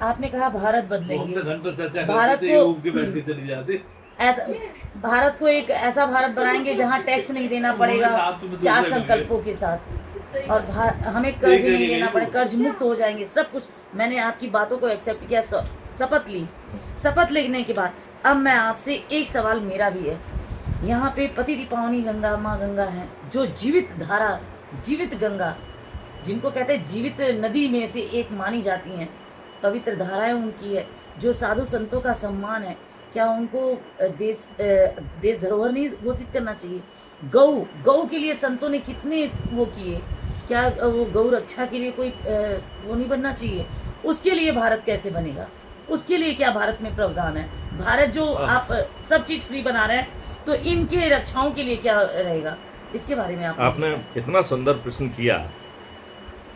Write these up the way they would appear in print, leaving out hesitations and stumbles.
आपने कहा भारत बदलेंगे, भारत को ऐसा, भारत को एक ऐसा भारत बनाएंगे जहाँ टैक्स नहीं देना पड़ेगा 4 संकल्पों के साथ, और हमें कर्ज नहीं लेना पड़ेगा, कर्ज मुक्त हो जाएंगे सब कुछ। मैंने आपकी बातों को एक्सेप्ट किया, शपथ ली। शपथ लेने के बाद अब मैं आपसे एक सवाल मेरा भी है। यहाँ पे पतिति पावनी गंगा माँ गंगा है, जो जीवित धारा, जीवित गंगा, जिनको कहते हैं जीवित नदी में से एक मानी जाती हैं, पवित्र धाराएं उनकी है, जो साधु संतों का सम्मान है। क्या उनको देश धरोहर नहीं घोषित करना चाहिए? गौ के लिए संतों ने कितने वो किए, क्या वो गौ रक्षा के लिए कोई वो नहीं बनना चाहिए? उसके लिए भारत कैसे बनेगा? उसके लिए क्या भारत में प्रावधान है? भारत जो आप सब चीज फ्री बना रहे हैं, तो इनके रक्षाओं के लिए क्या रहेगा? इसके बारे में आपने इतना सुंदर प्रश्न किया।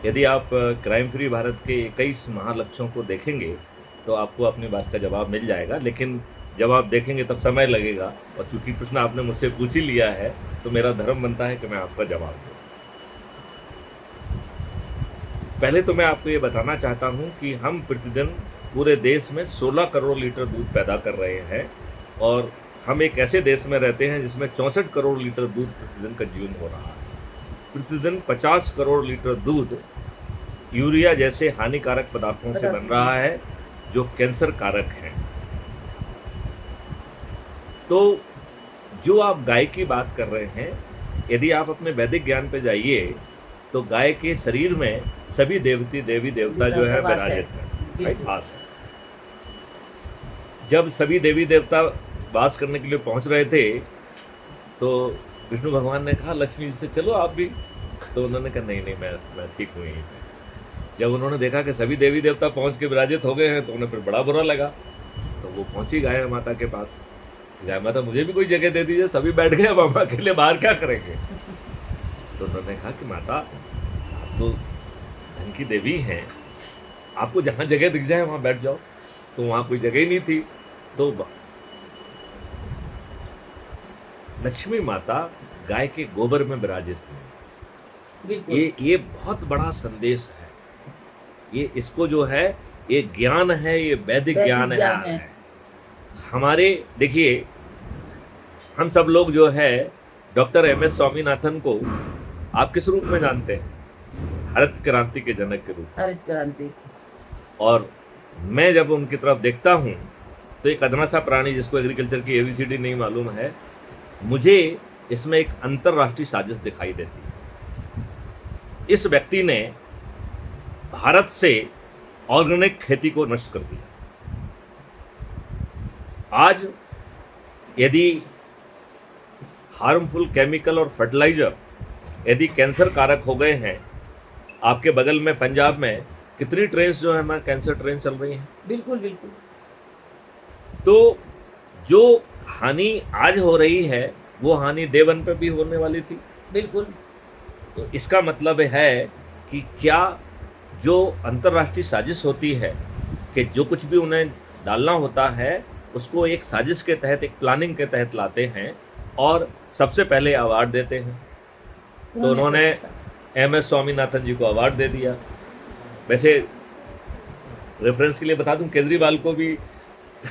यदि आप क्राइम फ्री भारत के 21 महालक्ष्यों को देखेंगे तो आपको अपनी बात का जवाब मिल जाएगा, लेकिन जब आप देखेंगे तब समय लगेगा, और चूंकि प्रश्न आपने मुझसे पूछ ही लिया है तो मेरा धर्म बनता है कि मैं आपका जवाब दूं। पहले तो मैं आपको ये बताना चाहता हूं कि हम प्रतिदिन पूरे देश में 16 करोड़ लीटर दूध पैदा कर रहे हैं, और हम एक ऐसे देश में रहते हैं जिसमें 64 करोड़ लीटर दूध प्रतिदिन कंज्यूम हो रहा है। प्रतिदिन 50 करोड़ लीटर दूध यूरिया जैसे हानिकारक पदार्थों से बन रहा है, जो कैंसर कारक हैं। तो जो आप गाय की बात कर रहे हैं, यदि आप अपने वैदिक ज्ञान पे जाइए तो गाय के शरीर में सभी देवी देवता जो है विराजित है, वास है। जब सभी देवी देवता वास करने के लिए पहुंच रहे थे तो विष्णु भगवान ने कहा लक्ष्मी जी से चलो आप भी, तो उन्होंने कहा नहीं मैं ठीक हूँ यहीं पे। जब उन्होंने देखा कि सभी देवी देवता पहुंच के विराजित हो गए हैं तो उन्हें फिर बड़ा बुरा लगा, तो वो पहुंची गाय माता के पास। गाय माता मुझे भी कोई जगह दे दीजिए, सभी बैठ गए, अब हम अकेले बाहर क्या करेंगे? तो उन्होंने कहा कि माता आप तो धन की देवी हैं, आपको जहाँ जगह दिख जाए वहाँ बैठ जाओ। तो वहाँ कोई जगह ही नहीं थी, तो लक्ष्मी माता गाय के गोबर में विराजित हुई। ये बहुत बड़ा संदेश है। ये इसको जो है ये ज्ञान है, ये वैदिक ज्ञान है। हमारे देखिए, हम सब लोग जो है डॉक्टर MS स्वामीनाथन को आप किस रूप में जानते हैं? हरित क्रांति के जनक के रूप में। हरित क्रांति। और मैं जब उनकी तरफ देखता हूँ तो एक अदना सा प्राणी जिसको एग्रीकल्चर की ABCD नहीं मालूम है, मुझे इसमें एक अंतरराष्ट्रीय साजिश दिखाई देती है। इस व्यक्ति ने भारत से ऑर्गेनिक खेती को नष्ट कर दिया। आज यदि हार्मफुल केमिकल और फर्टिलाइजर यदि कैंसर कारक हो गए हैं, आपके बगल में पंजाब में कितनी ट्रेन्स जो है हमारे कैंसर ट्रेन चल रही हैं। बिल्कुल बिल्कुल। तो जो हानि आज हो रही है वो हानि डे 1 पे भी होने वाली थी। बिल्कुल। तो इसका मतलब है कि क्या जो अंतर्राष्ट्रीय साजिश होती है कि जो कुछ भी उन्हें डालना होता है उसको एक साजिश के तहत, एक प्लानिंग के तहत लाते हैं और सबसे पहले अवार्ड देते हैं। तो उन्होंने MS स्वामीनाथन जी को अवार्ड दे दिया। वैसे रेफरेंस के लिए बता दूं, केजरीवाल को भी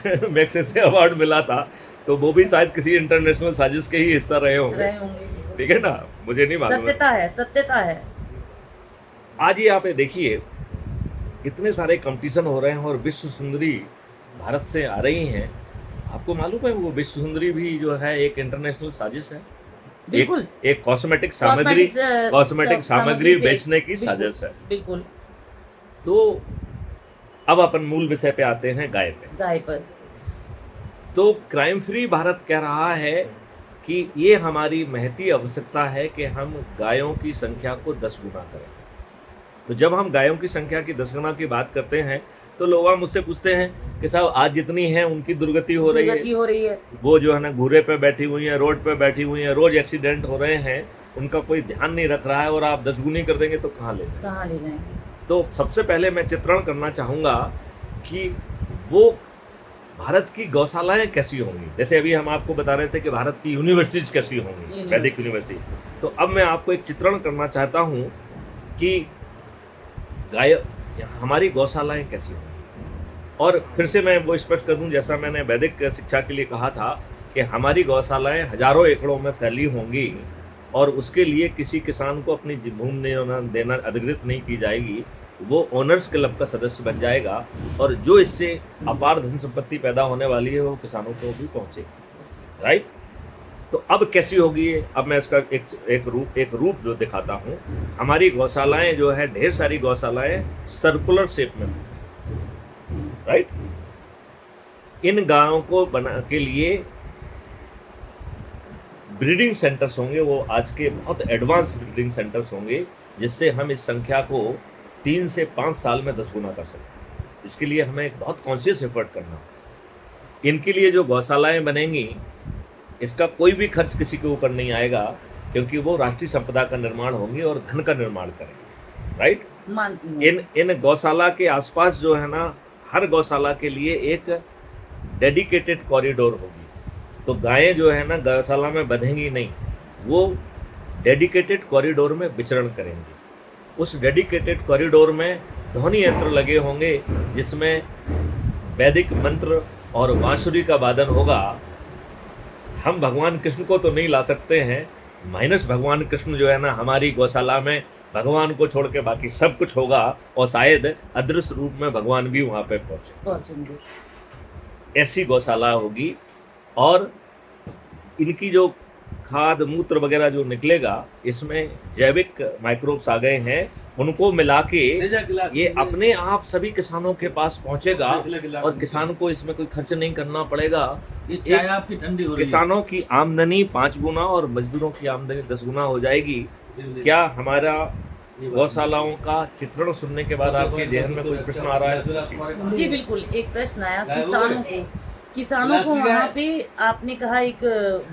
मैग्सेसे अवार्ड मिला था, तो वो भी शायद किसी इंटरनेशनल साजिश के ही हिस्सा रहे होंगे। ठीक है ना, मुझे नहीं मालूम। सत्यता है। आज ही आप देखिए इतने सारे कंपटीशन हो रहे हैं और विश्व सुंदरी भारत से आ रही हैं। आपको मालूम है वो विश्व सुंदरी भी जो है एक इंटरनेशनल साजिश है। बिल्कुल। एक कॉस्मेटिक सामग्री बेचने की साजिश है। बिल्कुल। तो अब अपन मूल विषय पे आते हैं, गाय पर। तो क्राइम फ्री भारत कह रहा है कि ये हमारी महती आवश्यकता है कि हम गायों की संख्या को 10 गुना करें। तो जब हम गायों की संख्या की 10 गुना की बात करते हैं तो लोग मुझसे पूछते हैं कि साहब आज जितनी है उनकी दुर्गति हो रही है, वो जो है ना घूरे पे बैठी हुई हैं, रोड पे बैठी हुई हैं, रोज एक्सीडेंट हो रहे हैं, उनका कोई ध्यान नहीं रख रहा है, और आप 10 गुनी कर देंगे तो कहाँ ले जाएंगे? तो सबसे पहले मैं चित्रण करना चाहूँगा कि वो भारत की गौशालाएं कैसी होंगी। जैसे अभी हम आपको बता रहे थे कि भारत की यूनिवर्सिटीज कैसी होंगी, वैदिक यूनिवर्सिटी। तो अब मैं आपको एक चित्रण करना चाहता हूँ कि हमारी गौशालाएं कैसी होंगी। और फिर से मैं वो स्पष्ट कर दूं, जैसा मैंने वैदिक शिक्षा के लिए कहा था कि हमारी गौशालाएं हजारों एकड़ों में फैली होंगी और उसके लिए किसी किसान को अपनी भूमि देना अधिकृत नहीं की जाएगी, वो ओनर्स क्लब का सदस्य बन जाएगा और जो इससे अपार धन संपत्ति पैदा होने वाली है वो किसानों को भी पहुंचेगी। राइट। तो अब कैसी होगी ये, अब मैं इसका एक रूप जो दिखाता हूँ। हमारी गौशालाएं जो है, ढेर सारी गौशालाएं सर्कुलर शेप में, राइट। इन गायों को बना के लिए ब्रीडिंग सेंटर्स होंगे, वो आज के बहुत एडवांस ब्रीडिंग सेंटर्स होंगे, जिससे हम इस संख्या को 3 से 5 साल में 10 गुना कर सकते। इसके लिए हमें एक बहुत कॉन्शियस एफर्ट करना। इनके लिए जो गौशालाएं बनेंगी, इसका कोई भी खर्च किसी के ऊपर नहीं आएगा, क्योंकि वो राष्ट्रीय संपदा का निर्माण होंगे और धन का निर्माण करेंगे। राइट। मानती हूँ। इन गौशाला के आसपास जो है ना, हर गौशाला के लिए एक डेडिकेटेड कॉरिडोर होगी। तो गायें जो है ना गौशाला में बंधेंगी नहीं, वो डेडिकेटेड कॉरिडोर में विचरण करेंगी। उस डेडिकेटेड कॉरिडोर में ध्वनि यंत्र लगे होंगे, जिसमें वैदिक मंत्र और बांसुरी का वादन होगा। हम भगवान कृष्ण को तो नहीं ला सकते हैं, माइनस भगवान कृष्ण जो है ना, हमारी गौशाला में भगवान को छोड़ के बाकी सब कुछ होगा और शायद अदृश्य रूप में भगवान भी वहाँ पे पहुँचेंगे। ऐसी गौशाला होगी और इनकी जो खाद मूत्र वगैरह जो निकलेगा, इसमें जैविक माइक्रोब्स आ गए हैं, उनको मिला के ये अपने आप सभी किसानों के पास पहुंचेगा और किसान को इसमें कोई खर्च नहीं करना पड़ेगा। चाय आपकी ठंडी हो रही है। किसानों की आमदनी 5 गुना और मजदूरों की आमदनी 10 गुना हो जाएगी। क्या हमारा गौशालाओं का चित्रण सुनने के बाद आपके जहन में कोई प्रश्न आ रहा है? जी बिल्कुल, एक प्रश्न आया। किसानों को वहाँ पे आपने कहा, एक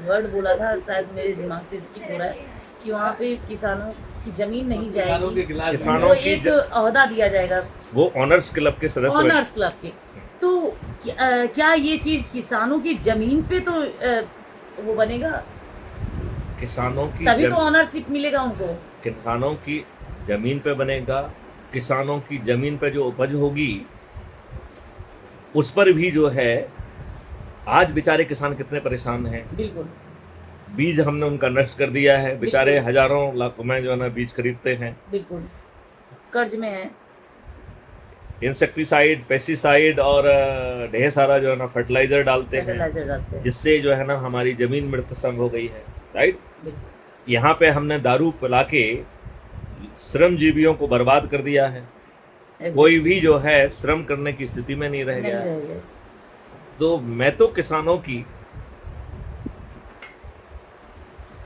वर्ड बोला था, शायद मेरे दिमाग से स्किप हो रहा है, कि वहाँ पे किसानों की जमीन नहीं जाएगी, किसानों की एक ओहदा दिया जाएगा, वो ऑनर्स क्लब के सदस्य, ऑनर्स क्लब के। तो क्या ये चीज किसानों की जमीन पे तो वो बनेगा? किसानों की तभी तो ऑनरशिप मिलेगा उनको। किसानों की जमीन पे बनेगा। किसानों की जमीन पे जो उपज होगी उस पर भी जो है, आज बेचारे किसान कितने परेशान हैं। बिल्कुल। बीज हमने उनका नष्ट कर दिया है, बेचारे हजारों लाखों में जो है ना बीज खरीदते हैं, बिल्कुल कर्ज में है। इंसेक्टिसाइड, पेस्टिसाइड और ढेर सारा जो है ना फर्टिलाइजर डालते हैं, जिससे जो है ना हमारी जमीन मृतसम हो गई है। राइट। यहाँ पे हमने दारू पिला के श्रमजीवियों को बर्बाद कर दिया है। कोई भी जो है श्रम करने की स्थिति में नहीं रह गया है। तो मैं तो किसानों की